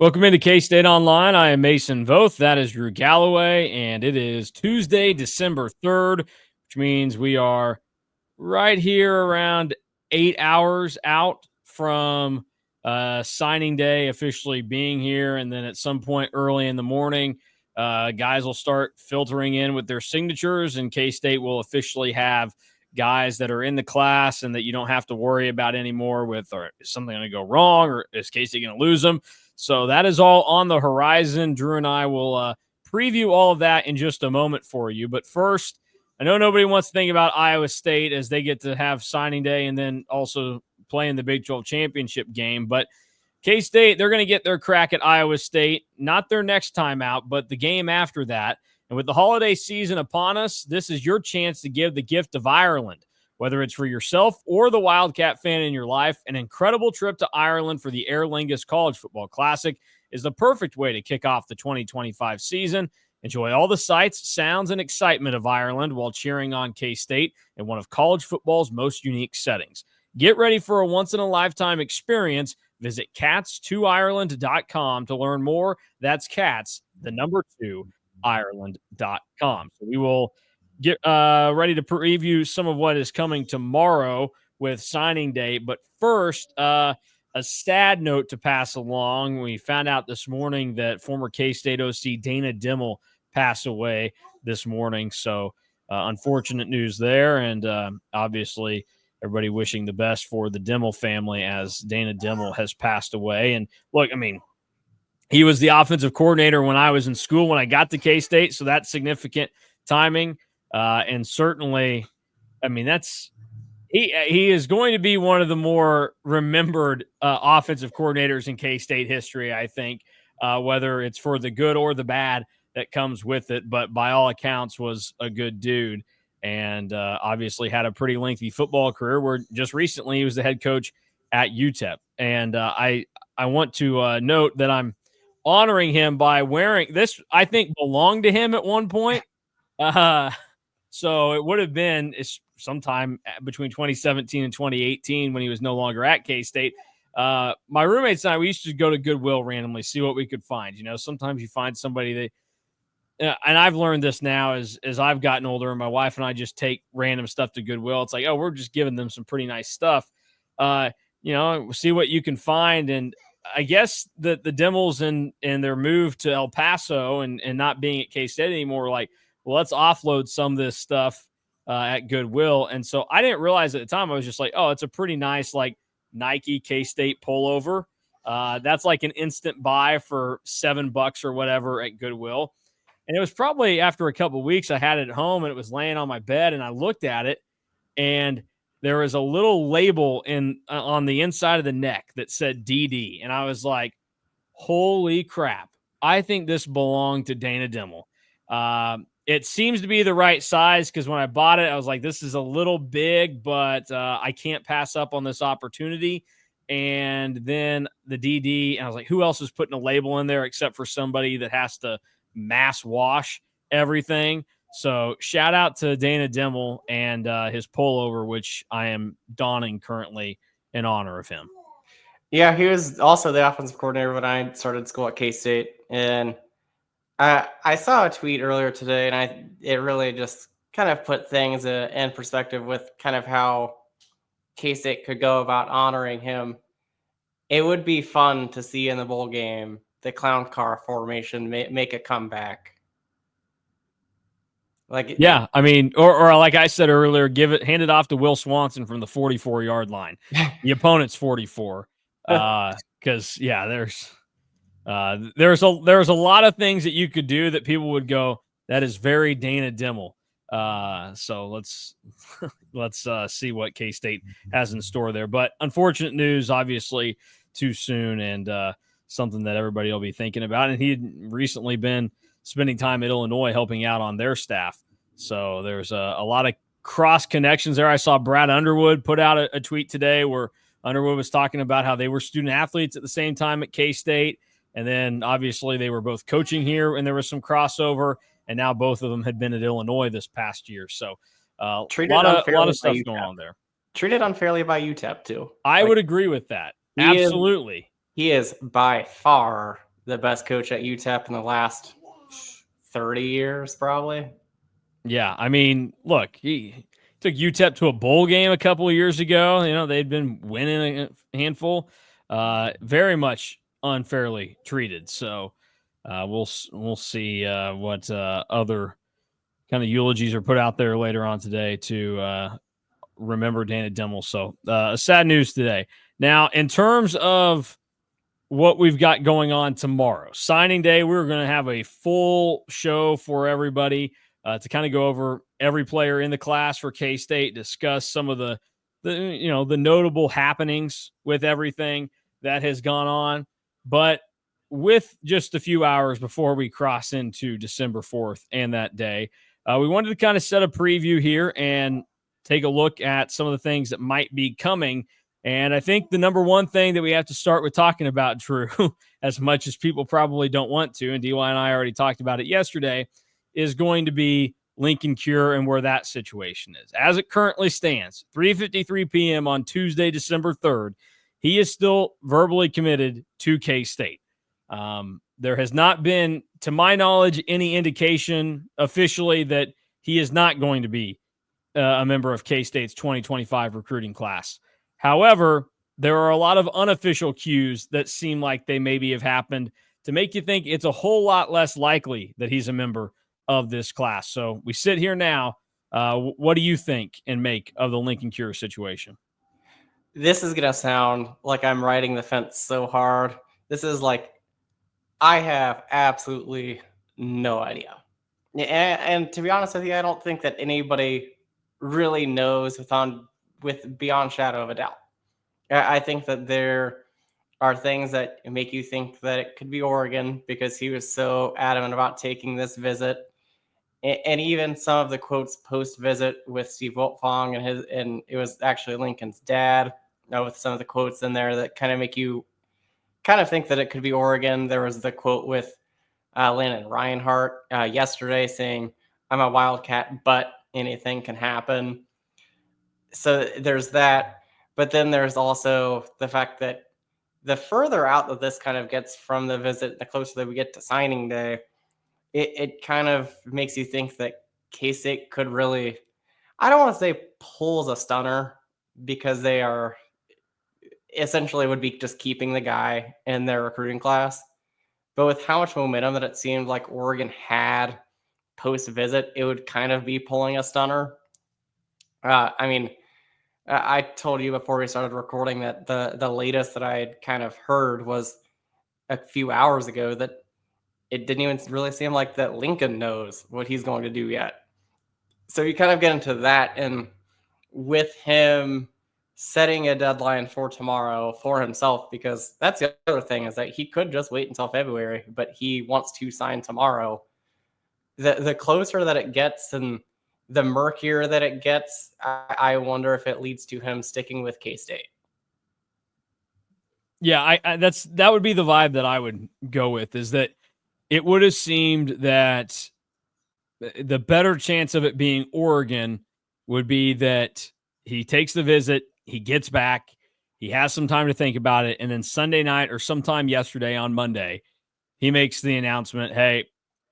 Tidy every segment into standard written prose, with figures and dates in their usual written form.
Welcome into K-State Online. I am Mason Voth. That is Drew Galloway, and it is Tuesday, December 3rd, which means we are right here around 8 hours out from signing day officially being here. And then at some point early in the morning, guys will start filtering in with their signatures, and K-State will officially have guys that are in the class and that you don't have to worry about anymore with, or is something going to go wrong, or is K-State going to lose them? So that is all on the horizon. Drew and I will preview all of that in just a moment for you. But first, I know nobody wants to think about Iowa State as they get to have signing day and then also play in the Big 12 championship game. But K-State, they're going to get their crack at Iowa State, not their next time out, but the game after that. And with the holiday season upon us, this is your chance to give the gift of Ireland. Whether it's for yourself or the Wildcat fan in your life, an incredible trip to Ireland for the Aer Lingus College Football Classic is the perfect way to kick off the 2025 season. Enjoy all the sights, sounds, and excitement of Ireland while cheering on K-State in one of college football's most unique settings. Get ready for a once-in-a-lifetime experience. Visit cats2ireland.com to learn more. That's cats, the number 2, Ireland.com. So we will get ready to preview some of what is coming tomorrow with signing day. But first, a sad note to pass along. We found out this morning that former K-State OC Dana Dimel passed away this morning. So unfortunate news there. And obviously everybody wishing the best for the Dimel family as Dana Dimel has passed away. And look, I mean, he was the offensive coordinator when I was in school, when I got to K-State. So that's significant timing. And certainly, I mean, he is going to be one of the more remembered offensive coordinators in K-State history, I think, whether it's for the good or the bad that comes with it. But by all accounts, was a good dude, and obviously had a pretty lengthy football career where just recently he was the head coach at UTEP. And I want to note that I'm honoring him by wearing this. I think belonged to him at one point. So it would have been sometime between 2017 and 2018 when he was no longer at K-State. My roommates and I, we used to go to Goodwill randomly, see what we could find. You know, sometimes you find somebody that, and I've learned this now as I've gotten older, and my wife and I just take random stuff to Goodwill. It's like, oh, we're just giving them some pretty nice stuff. You know, see what you can find. And I guess the Dimmels and their move to El Paso and not being at K-State anymore, like, well, let's offload some of this stuff at Goodwill. And so I didn't realize at the time, I was just like, oh, it's a pretty nice, like, Nike K-State pullover. That's like an instant buy for $7 or whatever at Goodwill. And it was probably after a couple of weeks, I had it at home and it was laying on my bed, and I looked at it, and there was a little label on the inside of the neck that said DD. And I was like, holy crap. I think this belonged to Dana Dimel. It seems to be the right size, because when I bought it, I was like, this is a little big, but I can't pass up on this opportunity. And then the DD, and I was like, who else is putting a label in there except for somebody that has to mass wash everything? So shout out to Dana Dimel and his pullover, which I am donning currently in honor of him. Yeah, he was also the offensive coordinator when I started school at K-State. And I saw a tweet earlier today, and it really just kind of put things in perspective with kind of how K-State could go about honoring him. It would be fun to see in the bowl game the clown car formation make a comeback. Like, yeah, I mean, or like I said earlier, hand it off to Will Swanson from the 44-yard line, the opponent's 44, because yeah, there's a lot of things that you could do that people would go, that is very Dana Dimel. So let's see what K-State has in store there. But unfortunate news, obviously, too soon, and something that everybody will be thinking about. And he had recently been spending time at Illinois helping out on their staff. So there's a lot of cross connections there. I saw Brad Underwood put out a tweet today where Underwood was talking about how they were student athletes at the same time at K-State. And then obviously they were both coaching here, and there was some crossover, and now both of them had been at Illinois this past year. So a lot of stuff going on there. Treated unfairly by UTEP too. I would agree with that. Absolutely. He is by far the best coach at UTEP in the last 30 years, probably. Yeah, I mean, look, he took UTEP to a bowl game a couple of years ago. You know, they'd been winning a handful, very much unfairly treated. So we'll see what other kind of eulogies are put out there later on today to remember Dana Dimel. So sad news today. Now, in terms of what we've got going on tomorrow. Signing day, we're going to have a full show for everybody to kind of go over every player in the class for K-State, discuss some of the notable happenings with everything that has gone on. But with just a few hours before we cross into December 4th and that day, we wanted to kind of set a preview here and take a look at some of the things that might be coming. And I think the number one thing that we have to start with talking about, Drew, as much as people probably don't want to, and DY and I already talked about it yesterday, is going to be Lincoln Kure and where that situation is. As it currently stands, 3:53 p.m. on Tuesday, December 3rd, he is still verbally committed to K-State. There has not been, to my knowledge, any indication officially that he is not going to be a member of K-State's 2025 recruiting class. However, there are a lot of unofficial cues that seem like they maybe have happened to make you think it's a whole lot less likely that he's a member of this class. So we sit here now. What do you think and make of the Lincoln Kure situation? This is going to sound like I'm riding the fence so hard. This is like, I have absolutely no idea. And to be honest with you, I don't think that anybody really knows with beyond shadow of a doubt. I think that there are things that make you think that it could be Oregon because he was so adamant about taking this visit. And even some of the quotes post visit with Steve Wiltfong and it was actually Lincoln's dad, with some of the quotes in there that kind of make you kind of think that it could be Oregon. There was the quote with Landon Reinhardt yesterday saying, "I'm a Wildcat, but anything can happen." So there's that. But then there's also the fact that the further out that this kind of gets from the visit, the closer that we get to signing day, it kind of makes you think that K-State could really, I don't want to say pulls a stunner because they are essentially would be just keeping the guy in their recruiting class. But with how much momentum that it seemed like Oregon had post visit, it would kind of be pulling a stunner. I mean, I told you before we started recording that the latest that I had kind of heard was a few hours ago that it didn't even really seem like that Lincoln knows what he's going to do yet. So you kind of get into that, and with him setting a deadline for tomorrow for himself, because that's the other thing is that he could just wait until February, but he wants to sign tomorrow. The closer that it gets and the murkier that it gets, I wonder if it leads to him sticking with K-State. Yeah, that would be the vibe that I would go with, is that it would have seemed that the better chance of it being Oregon would be that he takes the visit, he gets back, he has some time to think about it, and then Sunday night or sometime yesterday on Monday, he makes the announcement, "Hey,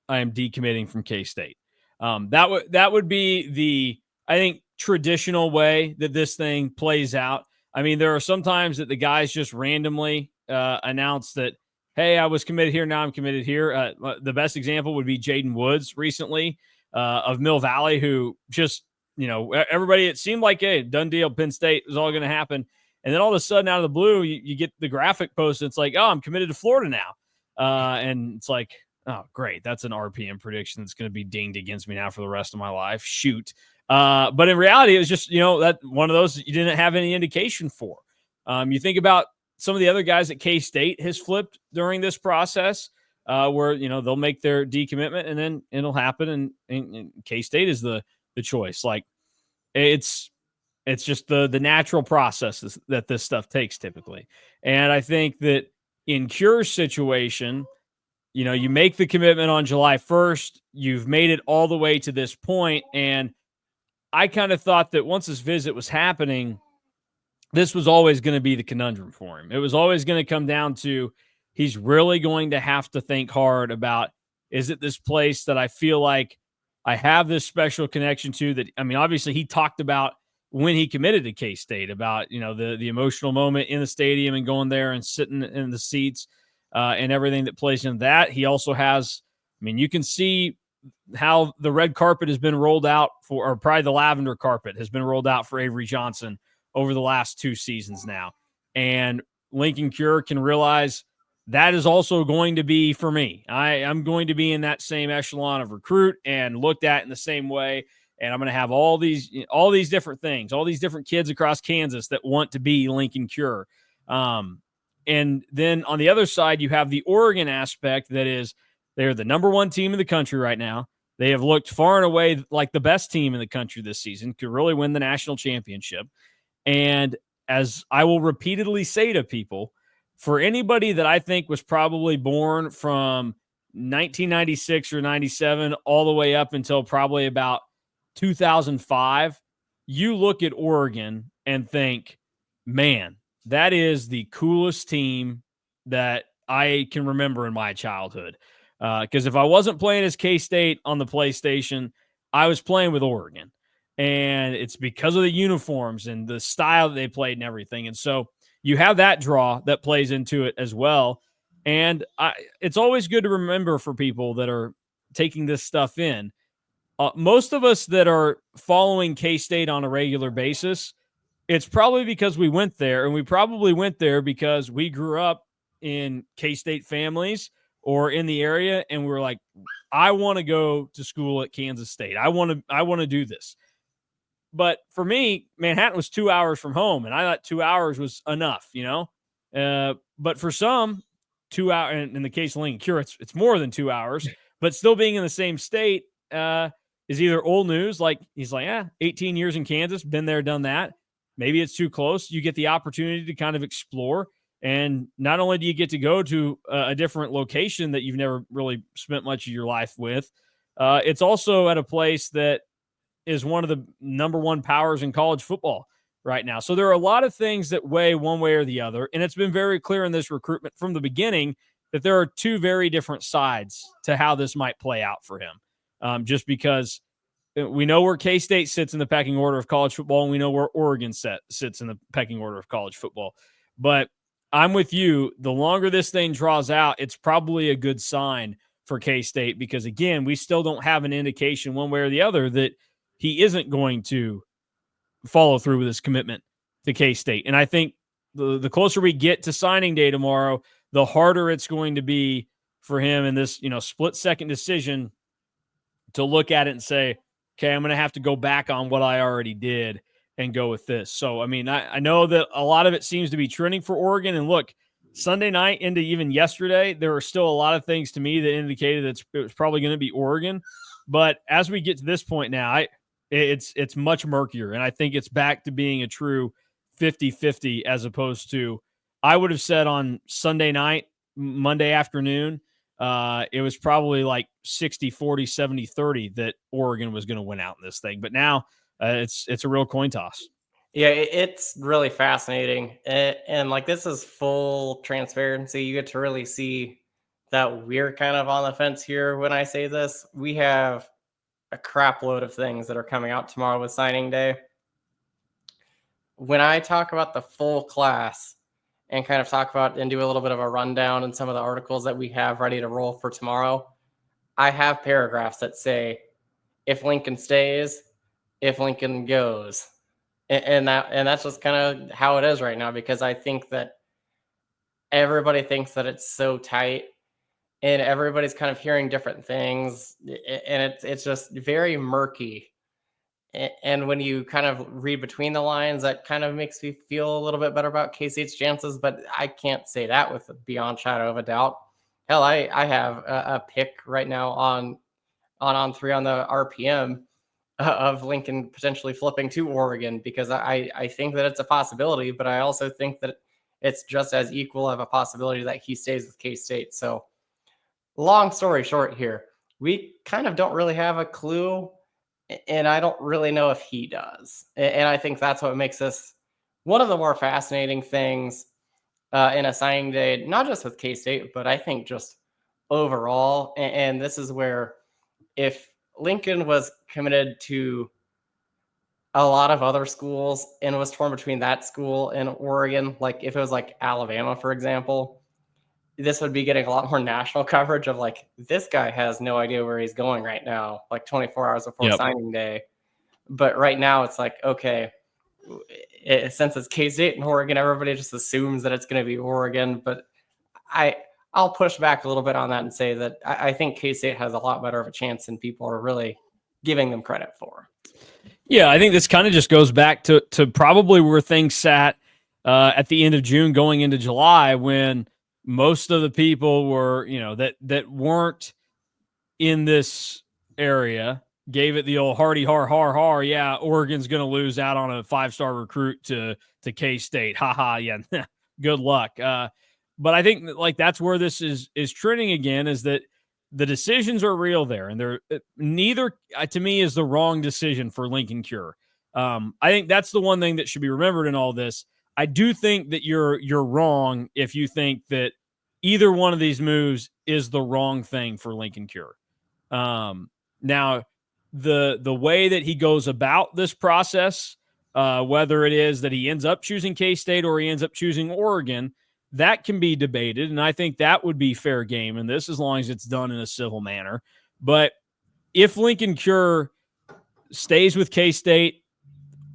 I am decommitting from K-State." That would be the, I think, traditional way that this thing plays out. I mean, there are some times that the guys just randomly announce that, "Hey, I was committed here. Now I'm committed here." The best example would be Jaden Woods recently of Mill Valley, who just, everybody, it seemed like, hey, done deal, Penn State was all going to happen. And then all of a sudden, out of the blue, you get the graphic post. And it's like, "Oh, I'm committed to Florida now." And it's like, "Oh, great. That's an RPM prediction that's going to be dinged against me now for the rest of my life. Shoot." But in reality, it was just, that one of those that you didn't have any indication for. You think about some of the other guys that K-State has flipped during this process, where, they'll make their decommitment and then it'll happen. And K-State is the choice. Like, it's just the natural process that this stuff takes typically. And I think that in Kure's situation, you make the commitment on July 1st, you've made it all the way to this point, and I kind of thought that once this visit was happening, this was always going to be the conundrum for him. It was always going to come down to, he's really going to have to think hard about, is it this place that I feel like I have this special connection to? That, I mean, obviously he talked about when he committed to K-State about, the emotional moment in the stadium and going there and sitting in the seats and everything that plays into that. He also has, I mean, you can see how the red carpet has been rolled out for, or probably the lavender carpet has been rolled out for Avery Johnson over the last 2 seasons now. And Lincoln Kure can realize that is also going to be for me. I'm going to be in that same echelon of recruit and looked at in the same way. And I'm going to have all these different things, all these different kids across Kansas that want to be Lincoln Kure. And then on the other side, you have the Oregon aspect that is, they're the number one team in the country right now. They have looked far and away like the best team in the country this season, could really win the national championship. And as I will repeatedly say to people, for anybody that I think was probably born from 1996 or 97 all the way up until probably about 2005, you look at Oregon and think, man, that is the coolest team that I can remember in my childhood. Because if I wasn't playing as K-State on the PlayStation, I was playing with Oregon. And it's because of the uniforms and the style that they played and everything. And so you have that draw that plays into it as well. And it's always good to remember for people that are taking this stuff in. Most of us that are following K-State on a regular basis, it's probably because we went there, and we probably went there because we grew up in K-State families or in the area, and we were like, I want to go to school at Kansas State. I want to do this. But for me, Manhattan was 2 hours from home, and I thought 2 hours was enough. But for some, 2 hours, in the case of Lincoln Kure, it's more than 2 hours. But still being in the same state is either old news, like he's like, 18 years in Kansas, been there, done that. Maybe it's too close. You get the opportunity to kind of explore. And not only do you get to go to a different location that you've never really spent much of your life with, it's also at a place that is one of the number one powers in college football right now. So there are a lot of things that weigh one way or the other. And it's been very clear in this recruitment from the beginning that there are two very different sides to how this might play out for him. Just because we know where K-State sits in the pecking order of college football, and we know where Oregon sits in the pecking order of college football. But I'm with you. The longer this thing draws out, it's probably a good sign for K-State because, again, we still don't have an indication one way or the other that he isn't going to follow through with his commitment to K-State. And I think the closer we get to signing day tomorrow, the harder it's going to be for him in this, split-second decision to look at it and say, okay, I'm going to have to go back on what I already did and go with this. So, I mean, I know that a lot of it seems to be trending for Oregon. And look, Sunday night into even yesterday, there were still a lot of things to me that indicated that it was probably going to be Oregon. But as we get to this point now, it's much murkier. And I think it's back to being a true 50-50 as opposed to, I would have said on Sunday night, Monday afternoon, it was probably like 60-40, 70-30 that Oregon was going to win out in this thing. But now it's a real coin toss. Yeah, it's really fascinating. And like, this is full transparency. You get to really see that we're kind of on the fence here when I say this. We have a crap load of things that are coming out tomorrow with signing day. When I talk about the full class and kind of talk about and do a little bit of a rundown in some of the articles that we have ready to roll for tomorrow, I have paragraphs that say, if Lincoln stays, if Lincoln goes. And that's just kind of how it is right now, because I think that everybody thinks that it's so tight and everybody's kind of hearing different things, and it's just very murky. And when you kind of read between the lines, that kind of makes me feel a little bit better about K-State's chances, but I can't say that with beyond shadow of a doubt. Hell, I have a pick right now on 3 on the RPM of Lincoln potentially flipping to Oregon, because I think that it's a possibility, but I also think that it's just as equal of a possibility that he stays with K-State. So long story short here, we kind of don't really have a clue, and I don't really know if he does. And I think that's what makes this one of the more fascinating things. in a signing day, not just with K-State, but I think just overall. And this is where if Lincoln was committed to a lot of other schools and was torn between that school and Oregon, like if it was like Alabama, for example, this would be getting a lot more national coverage of like, this guy has no idea where he's going right now, like 24 hours before Yep. signing day. But right now it's like, okay, since it's K-State and Oregon, everybody just assumes that it's going to be Oregon. But I, I'll push back a little bit on that and say that I think K-State has a lot better of a chance than people are really giving them credit for. Yeah, I think this kind of just goes back to probably where things sat at the end of June, going into July, when most of the people were, that weren't in this area gave it the old hardy har har har. Yeah, Oregon's going to lose out on a 5-star recruit to K-State. Ha ha. Yeah, good luck. But I think like that's where this is trending again, is that the decisions are real there, and they're neither to me is the wrong decision for Lincoln Kure. I think that's the one thing that should be remembered in all this. I do think that you're wrong if you think that either one of these moves is the wrong thing for Lincoln Kure. Now, the way that he goes about this process, whether it is that he ends up choosing K-State or he ends up choosing Oregon, that can be debated, and I think that would be fair game in this, as long as it's done in a civil manner. But if Lincoln Kure stays with K-State,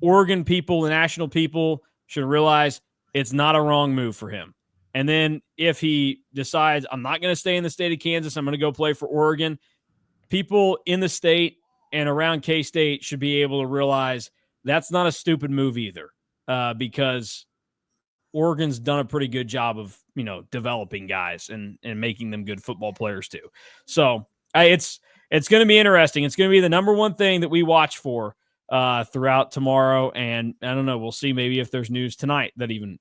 Oregon people, the national people should realize it's not a wrong move for him. And then if he decides, I'm not going to stay in the state of Kansas, I'm going to go play for Oregon, people in the state and around K-State should be able to realize that's not a stupid move either, because Oregon's done a pretty good job of, developing guys and making them good football players too. So it's going to be interesting. It's going to be the number one thing that we watch for throughout tomorrow. And I don't know, we'll see maybe if there's news tonight that even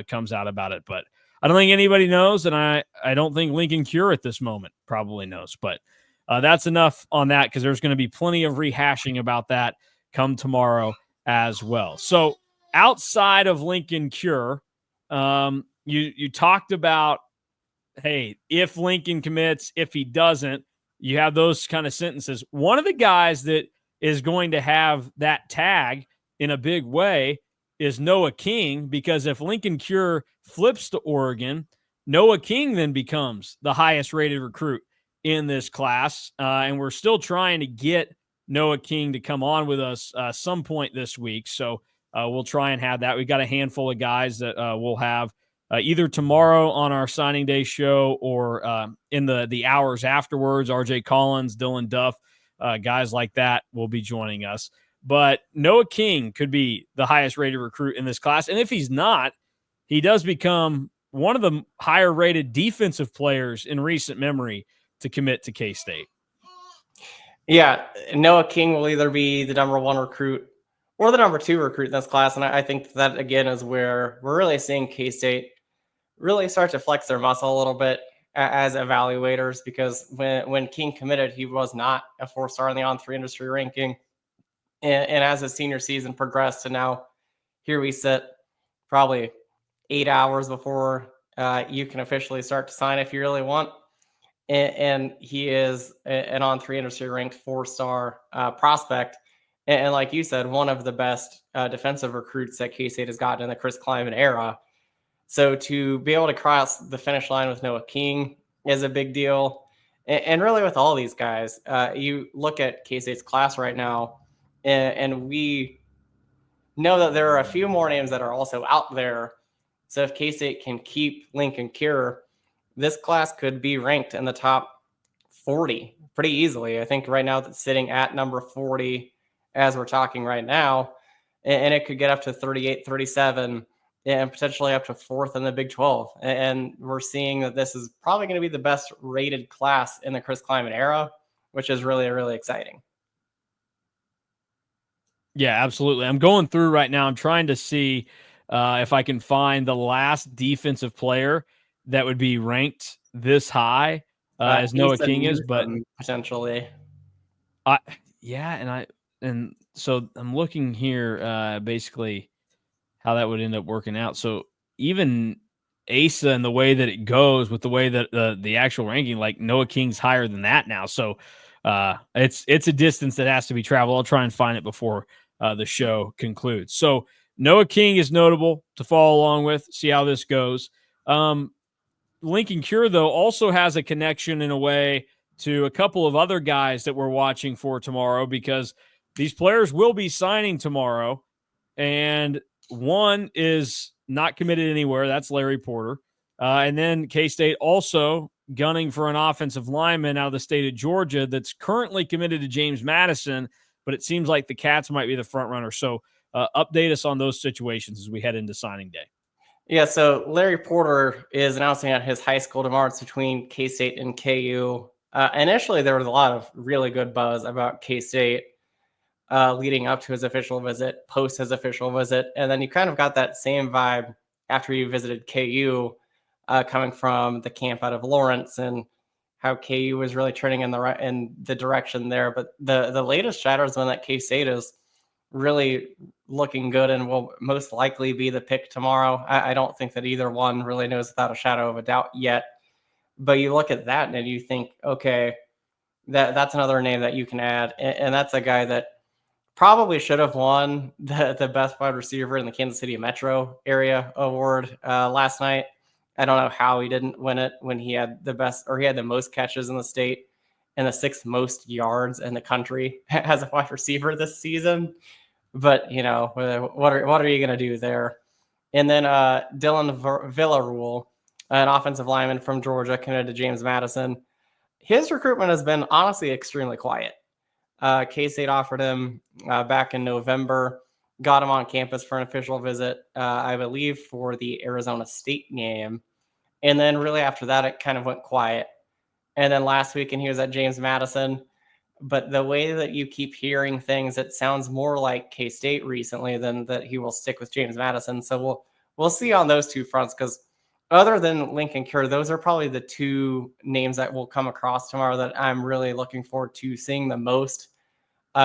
comes out about it. But I don't think anybody knows, and I don't think Lincoln Kure at this moment probably knows. But that's enough on that, because there's going to be plenty of rehashing about that come tomorrow as well. So outside of Lincoln Kure, you talked about, hey, if Lincoln commits, if he doesn't, you have those kind of sentences. One of the guys that is going to have that tag in a big way is Noah King, because if Lincoln Kure flips to Oregon, Noah King then becomes the highest rated recruit in this class. And we're still trying to get Noah King to come on with us some point this week. So we'll try and have that. We've got a handful of guys that we'll have either tomorrow on our signing day show or in the hours afterwards. RJ Collins, Dylan Duff, guys like that will be joining us. But Noah King could be the highest rated recruit in this class. And if he's not, he does become one of the higher rated defensive players in recent memory to commit to K-State. Yeah, Noah King will either be the number one recruit or the number two recruit in this class. And I think that, again, is where we're really seeing K-State really start to flex their muscle a little bit as evaluators, because when King committed, he was not a 4-star in the On3 industry ranking. And as his senior season progressed, and now here we sit probably 8 hours before you can officially start to sign if you really want. And he is an On3 industry ranked 4-star prospect. And like you said, one of the best defensive recruits that K-State has gotten in the Chris Kleiman era. So to be able to cross the finish line with Noah King is a big deal. And really with all these guys, you look at K-State's class right now, and we know that there are a few more names that are also out there. So if K-State can keep Lincoln Kure, this class could be ranked in the top 40 pretty easily. I think right now it's sitting at number 40 as we're talking right now, and it could get up to 38, 37, and potentially up to fourth in the Big 12. And we're seeing that this is probably going to be the best rated class in the Chris Kleiman era, which is really, really exciting. Yeah, absolutely. I'm going through right now. I'm trying to see if I can find the last defensive player that would be ranked this high as Noah Ethan King is. But Newsom, potentially. I, yeah, and so I'm looking here basically how that would end up working out. So even ASA and the way that it goes with the way that the actual ranking, like Noah King's higher than that now. So it's a distance that has to be traveled. I'll try and find it before the show concludes. So Noah King is notable to follow along with, see how this goes. Lincoln Kure, though, also has a connection in a way to a couple of other guys that we're watching for tomorrow, because these players will be signing tomorrow. And one is not committed anywhere. That's Larry Porter. And then K-State also gunning for an offensive lineman out of the state of Georgia that's currently committed to James Madison, but it seems like the Cats might be the front runner. So update us on those situations as we head into signing day. Yeah, so Larry Porter is announcing at his high school tomorrow. It's between K-State and KU. Initially, there was a lot of really good buzz about K-State leading up to his official visit, post his official visit, and then you kind of got that same vibe after you visited KU, coming from the camp out of Lawrence, and how KU was really turning in the direction there. But the latest chatter is one that K-State is really looking good and will most likely be the pick tomorrow. I don't think that either one really knows without a shadow of a doubt yet. But you look at that and you think, okay, that's another name that you can add, and that's a guy that probably should have won the best wide receiver in the Kansas City metro area award last night. I don't know how he didn't win it when he had the most catches in the state and the sixth most yards in the country as a wide receiver this season. But what are you going to do there? And then Dylan Villarreal, an offensive lineman from Georgia, committed to James Madison. His recruitment has been honestly extremely quiet. K-State offered him back in November, got him on campus for an official visit, I believe, for the Arizona State game. And then really after that, it kind of went quiet. And then last week, and he was at James Madison. But the way that you keep hearing things, it sounds more like K-State recently than that he will stick with James Madison. So we'll see on those two fronts, because other than Lincoln Kure, those are probably the two names that will come across tomorrow that I'm really looking forward to seeing the most,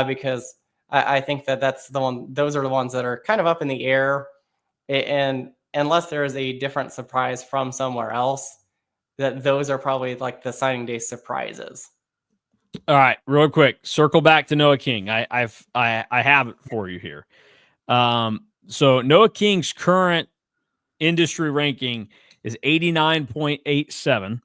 because I think that's the one. Those are the ones that are kind of up in the air, and unless there is a different surprise from somewhere else, that those are probably like the signing day surprises. All right, real quick, circle back to Noah King. I have it for you here. So Noah King's current industry ranking is 89.87.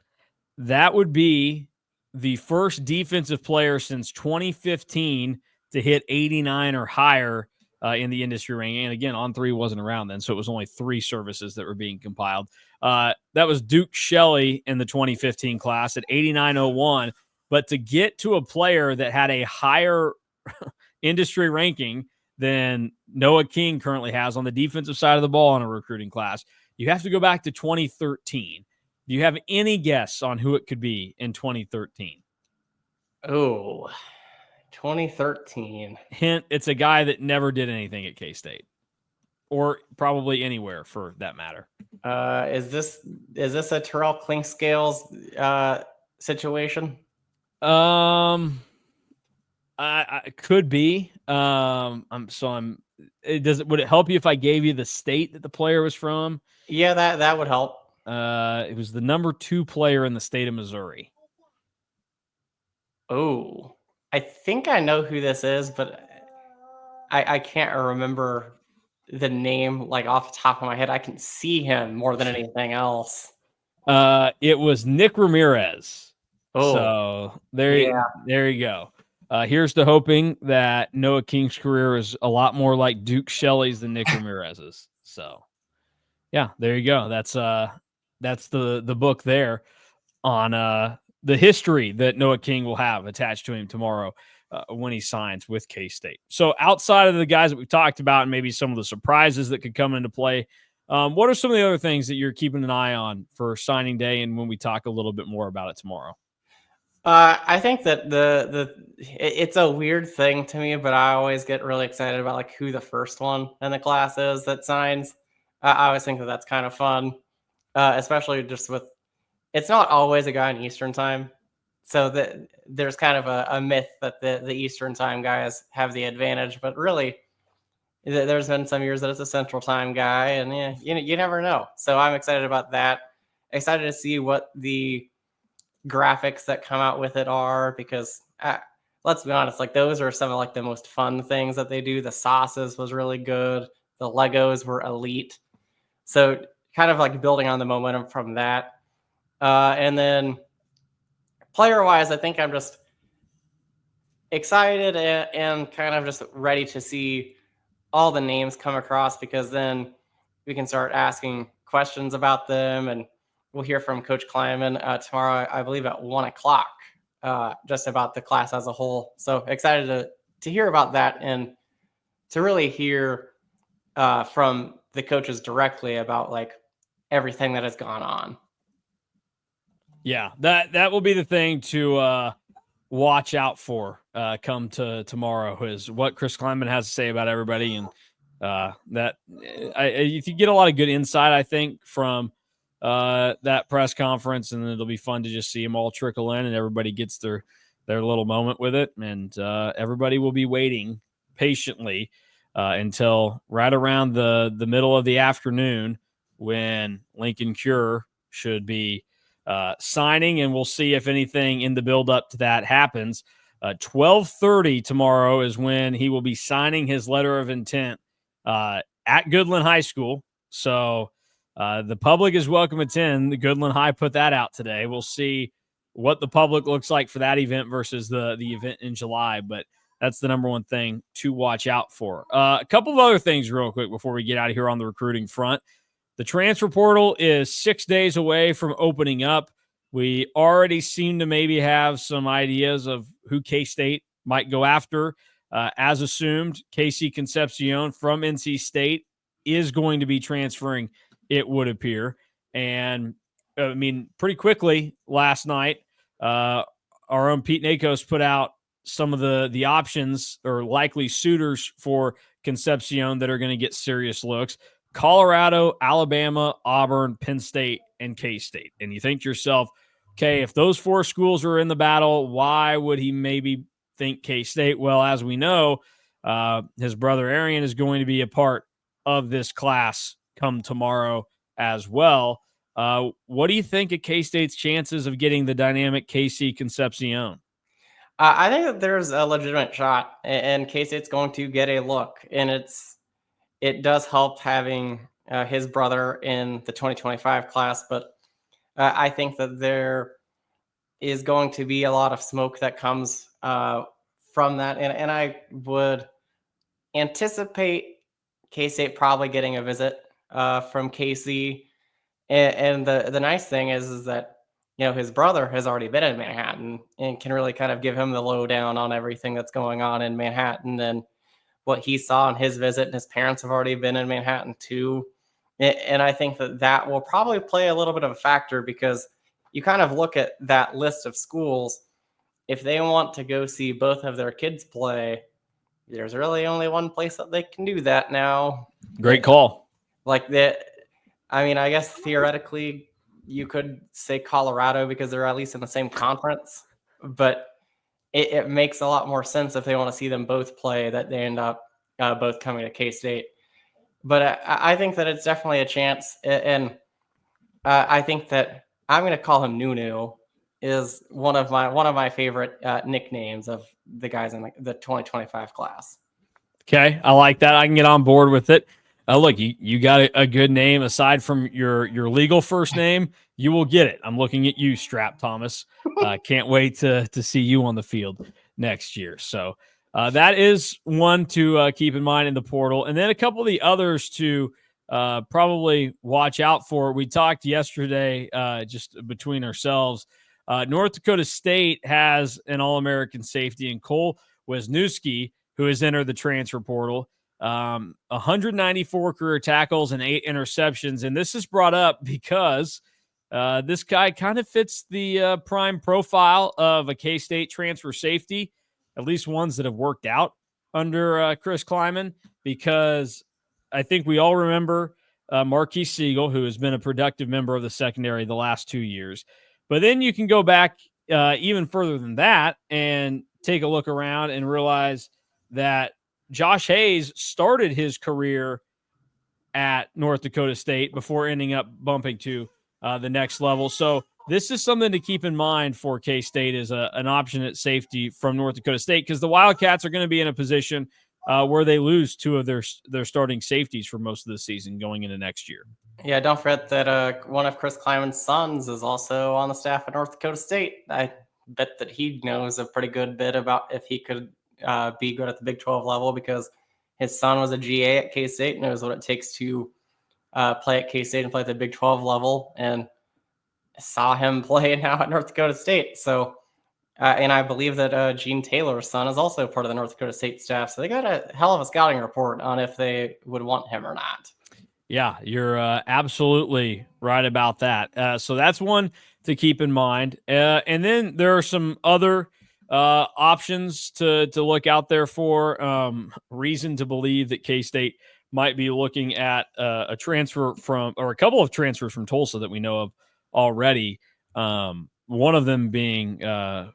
That would be the first defensive player since 2015 to hit 89 or higher in the industry ranking. And again, On3 wasn't around then, so it was only 3 services that were being compiled. That was Duke Shelley in the 2015 class at 89.01. But to get to a player that had a higher industry ranking than Noah King currently has on the defensive side of the ball in a recruiting class, you have to go back to 2013. Do you have any guess on who it could be in 2013? Oh, 2013. Hint, it's a guy that never did anything at K-State or probably anywhere for that matter. Is this a Terrell Clinkscales situation? I could be. Would it help you if I gave you the state that the player was from? Yeah, that would help. It was the number 2 player in the state of Missouri. Oh, I think I know who this is, but I can't remember the name like off the top of my head. I can see him more than anything else. It was Nick Ramirez. Oh, So yeah. there you go. Here's to hoping that Noah King's career is a lot more like Duke Shelley's than Nick Ramirez's. So, yeah, there you go. That's the book there on the history that Noah King will have attached to him tomorrow when he signs with K-State. So, outside of the guys that we've talked about and maybe some of the surprises that could come into play, what are some of the other things that you're keeping an eye on for signing day and when we talk a little bit more about it tomorrow? I think that it's a weird thing to me, but I always get really excited about like who the first one in the class is that signs. I always think that that's kind of fun, especially just with it's not always a guy in Eastern time, so that there's kind of a myth that the Eastern time guys have the advantage, but really There's been some years that it's a Central Time guy, and yeah, you never know. So I'm excited about that. Excited to see what the graphics that come out with it are, because let's be honest, like those are some of like the most fun things that they do. The sauces was really good. The Legos were elite. So kind of like building on the momentum from that. And then player wise, I think I'm just excited and kind of just ready to see all the names come across, because then we can start asking questions about them. And we'll hear from Coach Kleiman tomorrow, I believe at 1 o'clock, just about the class as a whole. So excited to hear about that and to really hear from the coaches directly about like everything that has gone on. Yeah, that will be the thing to watch out for come to tomorrow, is what Chris Kleiman has to say about everybody, and if you get a lot of good insight, I think, from that press conference, and it'll be fun to just see them all trickle in, and everybody gets their little moment with it, and everybody will be waiting patiently until right around the middle of the afternoon, when Lincoln Kure should be signing, and we'll see if anything in the build up to that happens. 12:30 tomorrow is when he will be signing his letter of intent at Goodland High School. So the public is welcome to attend. The Goodland High put that out today. We'll see what the public looks like for that event versus the event in July, but that's the number one thing to watch out for. A couple of other things real quick before we get out of here on the recruiting front. The transfer portal is 6 days away from opening up. We already seem to maybe have some ideas of who K-State might go after. As assumed, Casey Concepcion from NC State is going to be transferring, it would appear. And I mean, pretty quickly last night, our own Pete Nakos put out some of the options or likely suitors for Concepcion that are going to get serious looks. Colorado, Alabama, Auburn, Penn State, and K-State. And you think to yourself, okay, if those four schools are in the battle, why would he maybe think K-State? Well, as we know, his brother Arian is going to be a part of this class come tomorrow as well. What do you think of K-State's chances of getting the dynamic Casey Concepcion? I think that there's a legitimate shot, and K-State's going to get a look, and it does help having his brother in the 2025 class. But I think that there is going to be a lot of smoke that comes from that, and I would anticipate K-State probably getting a visit from Casey. And the nice thing is that his brother has already been in Manhattan and can really kind of give him the lowdown on everything that's going on in Manhattan and what he saw in his visit. And his parents have already been in Manhattan too. And I think that will probably play a little bit of a factor, because you kind of look at that list of schools. If they want to go see both of their kids play, there's really only one place that they can do that now. Great call. Like that. I mean, I guess theoretically you could say Colorado, because they're at least in the same conference, but it makes a lot more sense if they want to see them both play that they end up both coming to K-State. But I think that it's definitely a chance, and I think that I'm going to call him Nunu, is one of my favorite nicknames of the guys in the 2025 class. Okay, I like that. I can get on board with it. Look, you got a good name aside from your legal first name. You will get it. I'm looking at you, Strap Thomas. Can't wait to see you on the field next year. So that is one to keep in mind in the portal, and then a couple of the others to probably watch out for. We talked yesterday, just between ourselves. North Dakota State has an All-American safety in Cole Wisniewski, who has entered the transfer portal. 194 career tackles and 8 interceptions. And this is brought up because this guy kind of fits the prime profile of a K-State transfer safety, at least ones that have worked out under Chris Kleiman, because I think we all remember Marquis Siegel, who has been a productive member of the secondary the last 2 years. But then you can go back even further than that and take a look around and realize that Josh Hayes started his career at North Dakota State before ending up bumping to the next level. So this is something to keep in mind for K-State as an option at safety from North Dakota State, because the Wildcats are going to be in a position where they lose two of their starting safeties for most of the season going into next year. Yeah, don't forget that one of Chris Kleiman's sons is also on the staff at North Dakota State. I bet that he knows a pretty good bit about if he could be good at the Big 12 level, because his son was a GA at K-State, knows what it takes to play at K-State and play at the Big 12 level, and saw him play now at North Dakota State. So, and I believe that Gene Taylor's son is also part of the North Dakota State staff. So they got a hell of a scouting report on if they would want him or not. Yeah, you're absolutely right about that. So that's one to keep in mind. And then there are some other options to look out there for. Reason to believe that K-State might be looking at a transfer from, or a couple of transfers from Tulsa that we know of already. One of them being that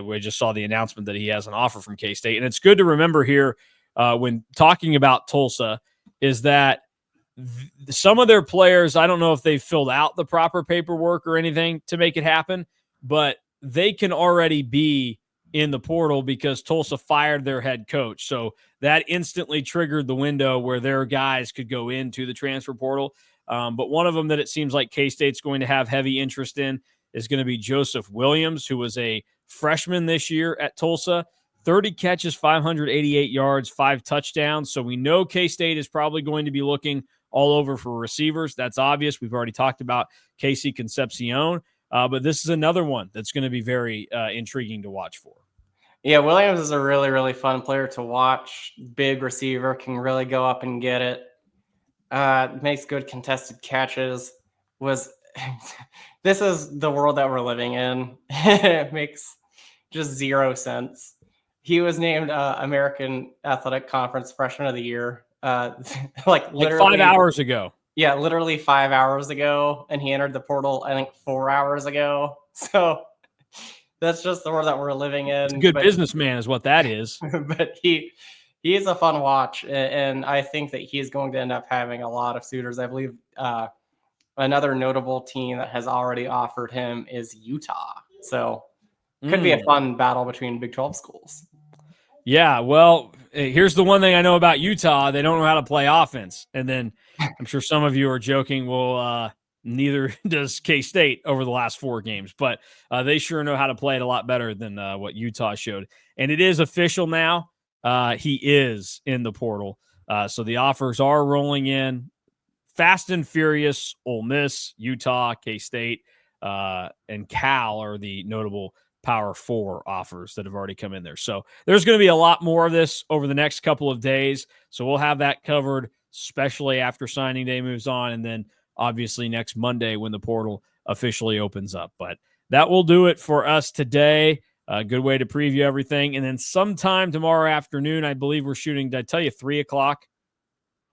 we just saw the announcement that he has an offer from K-State. And it's good to remember here when talking about Tulsa is that some of their players, I don't know if they've filled out the proper paperwork or anything to make it happen, but they can already be in the portal because Tulsa fired their head coach. So that instantly triggered the window where their guys could go into the transfer portal. But one of them that it seems like K-State's going to have heavy interest in is going to be Joseph Williams, who was a freshman this year at Tulsa. 30 catches, 588 yards, 5 touchdowns. So we know K-State is probably going to be looking all over for receivers. That's obvious. We've already talked about Casey Concepcion, but this is another one that's going to be very intriguing to watch for. Yeah, Williams is a really, really fun player to watch. Big receiver, can really go up and get it. Makes good contested catches. This is the world that we're living in. It makes just zero sense. He was named American Athletic Conference Freshman of the Year. Like 5 hours ago. Yeah, literally 5 hours ago. And he entered the portal, I think, 4 hours ago. So that's just the world that we're living in. It's a good businessman is what that is. But he is a fun watch. And I think that he is going to end up having a lot of suitors. I believe another notable team that has already offered him is Utah. So could be a fun battle between Big 12 schools. Yeah, well, here's the one thing I know about Utah. They don't know how to play offense. And then I'm sure some of you are joking, well, neither does K-State over the last 4 games. But they sure know how to play it a lot better than what Utah showed. And it is official now. He is in the portal. So the offers are rolling in. Fast and furious, Ole Miss, Utah, K-State, and Cal are the notable Power 4 offers that have already come in there. So there's going to be a lot more of this over the next couple of days. So we'll have that covered, especially after signing day moves on. And then obviously next Monday when the portal officially opens up. But that will do it for us today. A good way to preview everything. And then sometime tomorrow afternoon, I believe we're shooting, did I tell you 3 o'clock?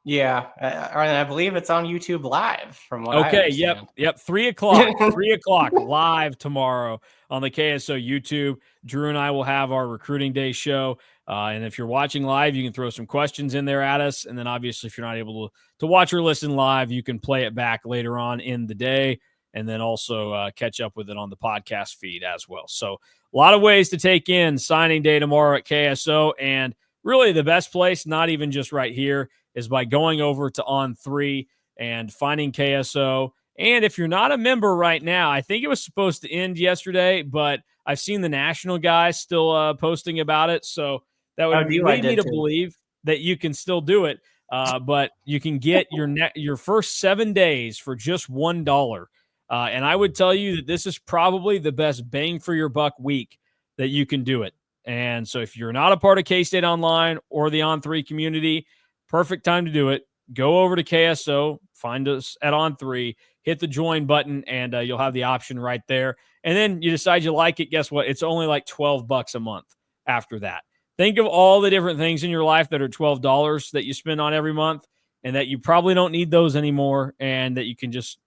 Yeah, I believe it's on YouTube Live from what I understand. Yep. 3 o'clock, 3 o'clock live tomorrow on the KSO YouTube. Drew and I will have our recruiting day show. And if you're watching live, you can throw some questions in there at us. And then obviously, if you're not able to watch or listen live, you can play it back later on in the day and then also catch up with it on the podcast feed as well. So a lot of ways to take in signing day tomorrow at KSO. And really the best place, not even just right here, is by going over to On3 and finding KSO. And if you're not a member right now, I think it was supposed to end yesterday, but I've seen the national guys still posting about it. So that would lead me to believe that you can still do it. But you can get your first 7 days for just $1. And I would tell you that this is probably the best bang for your buck week that you can do it. And so if you're not a part of K-StateOnline or the On3 community, perfect time to do it. Go over to KSO, find us at On3, hit the join button, and you'll have the option right there. And then you decide you like it. Guess what? It's only like $12 a month after that. Think of all the different things in your life that are $12 that you spend on every month and that you probably don't need those anymore and that you can just,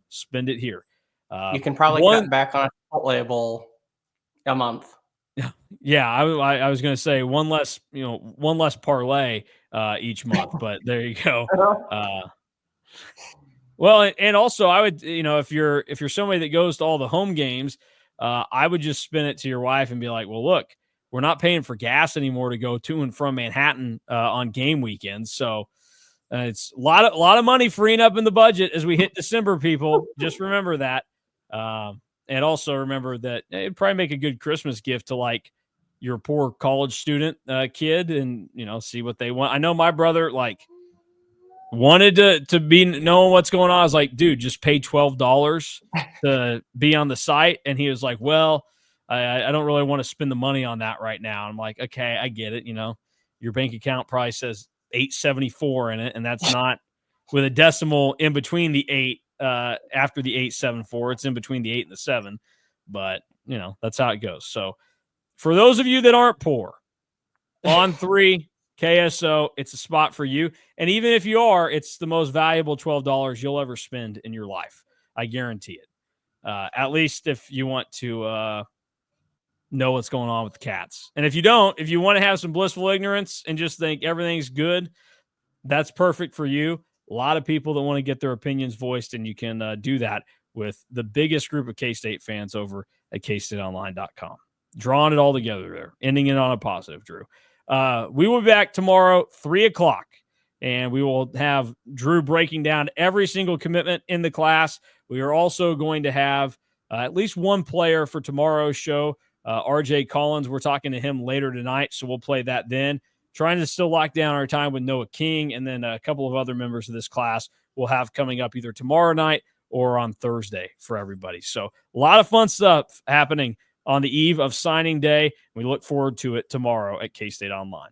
spend it here. You can probably cut back on a label a month. Yeah, I was gonna say one less, one less parlay each month, but there you go. Uh, well, and also I would, if you're somebody that goes to all the home games, I would just spin it to your wife and be like, well, look, we're not paying for gas anymore to go to and from Manhattan on game weekends, so it's a lot of money freeing up in the budget as we hit December. People, just remember that, and also remember that it'd probably make a good Christmas gift to like your poor college student kid, and see what they want. I know my brother wanted to be knowing what's going on. I was like, dude, just pay $12 to be on the site, and he was like, well, I don't really want to spend the money on that right now. I'm like, okay, I get it. Your bank account probably says 874 in it, and that's not with a decimal in between the eight. After the 874, it's in between the 8 and the 7, but that's how it goes. So for those of you that aren't poor, on 3 KSO, it's a spot for you. And even if you are, it's the most valuable $12 you'll ever spend in your life. I guarantee it. At least if you want to know what's going on with the Cats. And if you don't, if you want to have some blissful ignorance and just think everything's good, that's perfect for you. A lot of people that want to get their opinions voiced, and you can do that with the biggest group of K-State fans over at KStateOnline.com. Drawing it all together there, ending it on a positive, Drew. We will be back tomorrow, 3 o'clock, and we will have Drew breaking down every single commitment in the class. We are also going to have at least one player for tomorrow's show, RJ Collins. We're talking to him later tonight, so we'll play that then. Trying to still lock down our time with Noah King, and then a couple of other members of this class we'll have coming up either tomorrow night or on Thursday for everybody. So a lot of fun stuff happening on the eve of signing day. We look forward to it tomorrow at K-State Online.